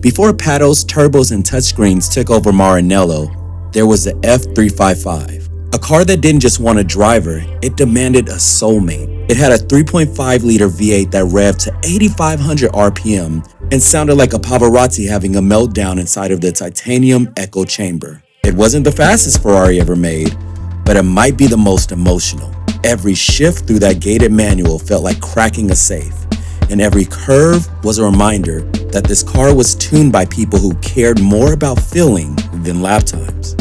Before paddles, turbos, and touchscreens took over Maranello, there was the F355. A car that didn't just want a driver, it demanded a soulmate. It had a 3.5-liter V8 that revved to 8,500 RPM and sounded like a Pavarotti having a meltdown inside of the titanium echo chamber. It wasn't the fastest Ferrari ever made, but it might be the most emotional. Every shift through that gated manual felt like cracking a safe, and every curve was a reminder that this car was tuned by people who cared more about feeling than lap times.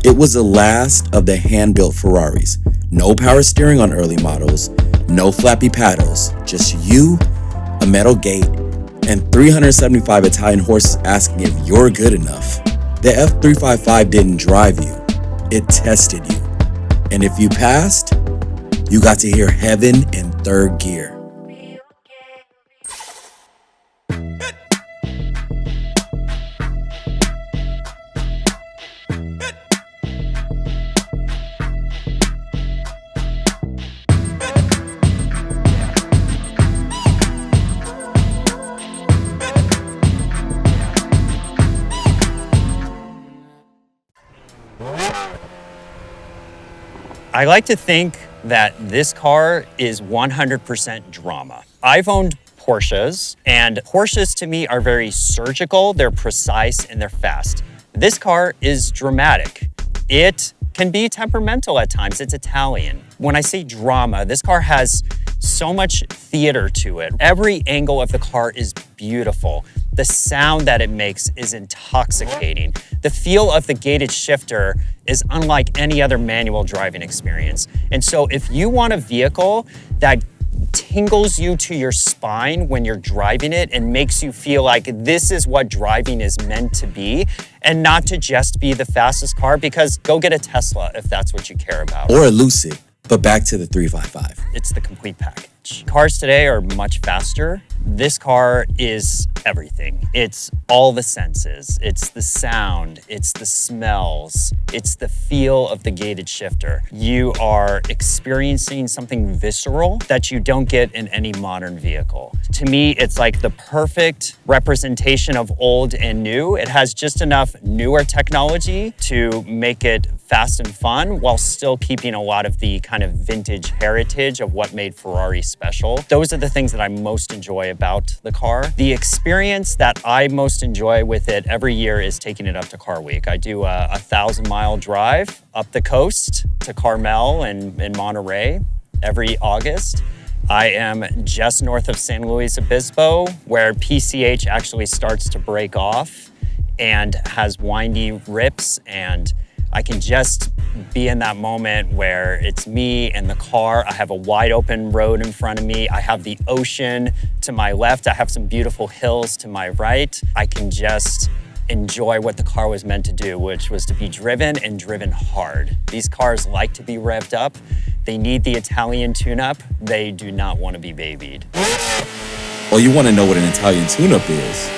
It was the last of the hand-built Ferraris. No power steering on early models, no flappy paddles, just you, a metal gate, and 375 Italian horses asking if you're good enough. The F355 didn't drive you, it tested you. And if you passed, you got to hear heaven in third gear. I like to think that this car is 100% drama. I've owned Porsches, and Porsches to me are very surgical, they're precise, and they're fast. This car is dramatic. It can be temperamental at times, it's Italian. When I say drama, this car has so much theater to it. Every angle of the car is beautiful. The sound that it makes is intoxicating. The feel of the gated shifter is unlike any other manual driving experience. And so if you want a vehicle that tingles you to your spine when you're driving it and makes you feel like this is what driving is meant to be, and not to just be the fastest car, because go get a Tesla if that's what you care about. Or a Lucid, but back to the 355. It's the complete package. Cars today are much faster. This car is everything. It's all the senses. It's the sound, it's the smells, it's the feel of the gated shifter. You are experiencing something visceral that you don't get in any modern vehicle. To me, it's like the perfect representation of old and new. It has just enough newer technology to make it fast and fun while still keeping a lot of the kind of vintage heritage of what made Ferrari special. Those are the things that I most enjoy about the car. The experience that I most enjoy with it every year is taking it up to Car Week. I do a 1,000-mile drive up the coast to Carmel and Monterey every August. I am just north of San Luis Obispo, where PCH actually starts to break off and has windy rips, and I can just be in that moment where it's me and the car. I have a wide open road in front of me. I have the ocean to my left. I have some beautiful hills to my right. I can just enjoy what the car was meant to do, which was to be driven and driven hard. These cars like to be revved up. They need the Italian tune-up. They do not want to be babied. Well, you want to know what an Italian tune-up is?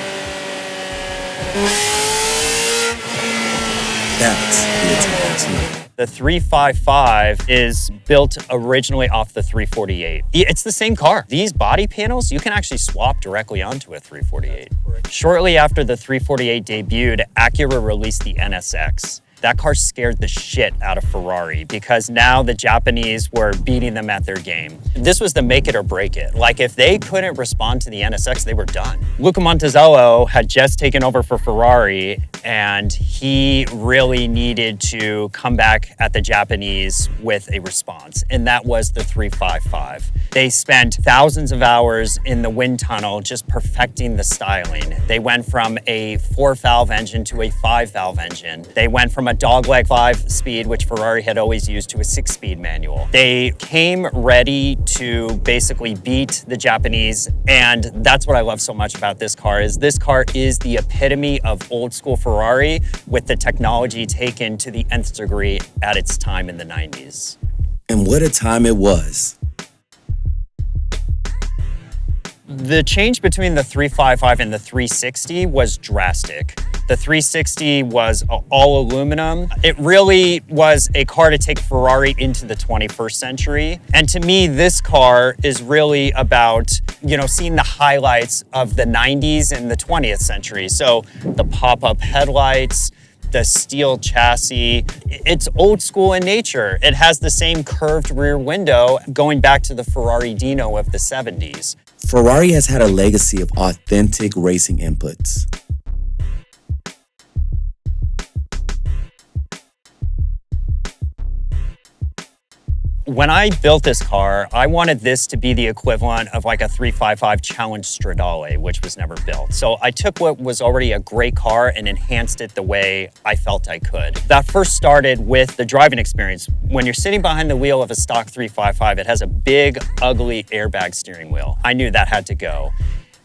That's the Italian tune-up. The 355 is built originally off the 348. It's the same car. These body panels, you can actually swap directly onto a 348. Shortly after the 348 debuted, Acura released the NSX. That car scared the shit out of Ferrari because now the Japanese were beating them at their game. This was the make it or break it. Like, if they couldn't respond to the NSX, they were done. Luca Monticello had just taken over for Ferrari, and he really needed to come back at the Japanese with a response, and that was the 355. They spent thousands of hours in the wind tunnel just perfecting the styling. They went from a 4-valve engine to a 5-valve engine. They went from a dogleg 5-speed, which Ferrari had always used, to a 6-speed manual. They came ready to basically beat the Japanese, and that's what I love so much about this car is the epitome of old school Ferrari with the technology taken to the nth degree at its time in the 90s. And what a time it was. The change between the 355 and the 360 was drastic. The 360 was all aluminum. It really was a car to take Ferrari into the 21st century. And to me, this car is really about, seeing the highlights of the 90s and the 20th century. So the pop-up headlights, the steel chassis, it's old school in nature. It has the same curved rear window going back to the Ferrari Dino of the 70s. Ferrari has had a legacy of authentic racing inputs. When I built this car, I wanted this to be the equivalent of like a 355 Challenge Stradale, which was never built. So I took what was already a great car and enhanced it the way I felt I could. That first started with the driving experience. When you're sitting behind the wheel of a stock 355, it has a big, ugly airbag steering wheel. I knew that had to go.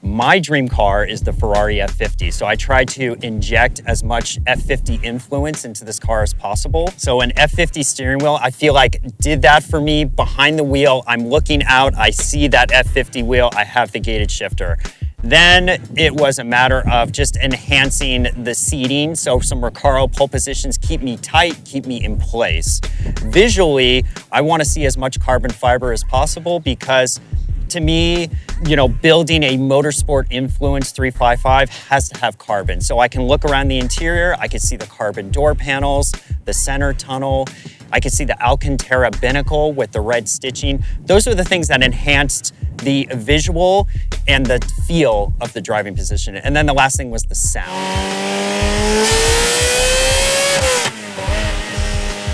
My dream car is the Ferrari F50, so I tried to inject as much F50 influence into this car as possible. So an F50 steering wheel, I feel like did that for me. Behind the wheel, I'm looking out, I see that F50 wheel, I have the gated shifter. Then it was a matter of just enhancing the seating. So some recaro pole positions keep me tight, keep me in place. Visually, I want to see as much carbon fiber as possible because to me, building a motorsport influence 355 has to have carbon. So I can look around the interior, I can see the carbon door panels, the center tunnel, I can see the alcantara binnacle with the red stitching. Those are the things that enhanced the visual and the feel of the driving position. And then the last thing was the sound.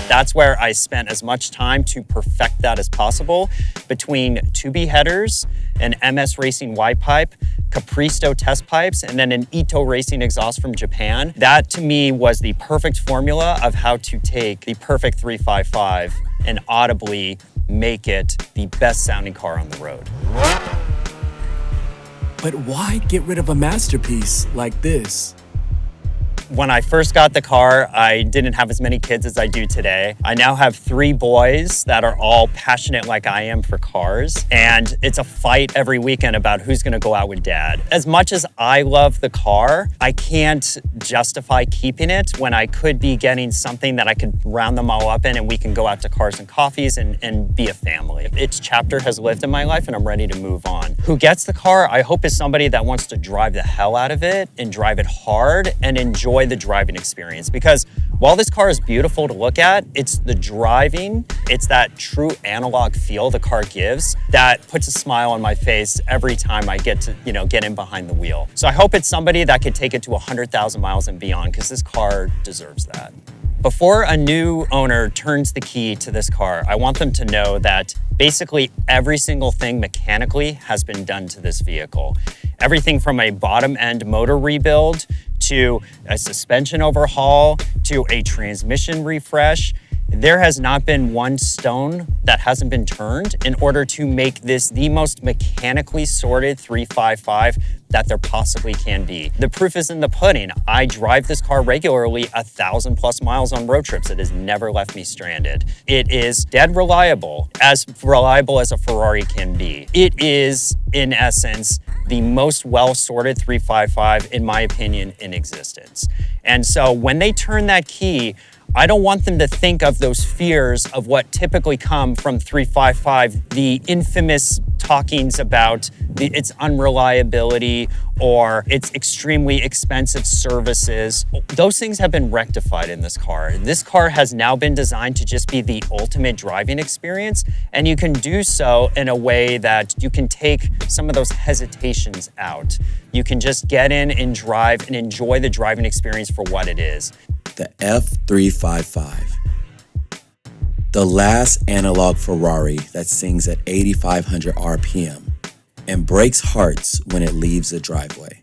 That's where I spent as much time to perfect that as possible between 2B headers, an MS Racing Y pipe, Capristo test pipes, and then an Ito Racing exhaust from Japan. That to me was the perfect formula of how to take the perfect 355 and audibly make it the best sounding car on the road. But why get rid of a masterpiece like this? When I first got the car, I didn't have as many kids as I do today. I now have 3 boys that are all passionate like I am for cars. And it's a fight every weekend about who's gonna go out with dad. As much as I love the car, I can't justify keeping it when I could be getting something that I could round them all up in and we can go out to Cars and Coffees and be a family. Its chapter has lived in my life and I'm ready to move on. Who gets the car, I hope is somebody that wants to drive the hell out of it and drive it hard and enjoy the driving experience, because while this car is beautiful to look at, it's the driving, it's that true analog feel the car gives that puts a smile on my face every time I get to, get in behind the wheel. So I hope it's somebody that could take it to 100,000 miles and beyond, because this car deserves that. Before a new owner turns the key to this car, I want them to know that basically every single thing mechanically has been done to this vehicle. Everything from a bottom end motor rebuild to a suspension overhaul, to a transmission refresh. There has not been one stone that hasn't been turned in order to make this the most mechanically sorted 355 that there possibly can be. The proof is in the pudding. I drive this car regularly 1,000+ miles on road trips. It has never left me stranded. It is dead reliable as a Ferrari can be. It is, in essence, the most well-sorted 355, in my opinion, in existence. And so when they turn that key, I don't want them to think of those fears of what typically come from 355, the infamous talkings about its unreliability or its extremely expensive services. Those things have been rectified in this car. This car has now been designed to just be the ultimate driving experience, and you can do so in a way that you can take some of those hesitations out. You can just get in and drive and enjoy the driving experience for what it is. The F355. The last analog Ferrari that sings at 8,500 RPM and breaks hearts when it leaves the driveway.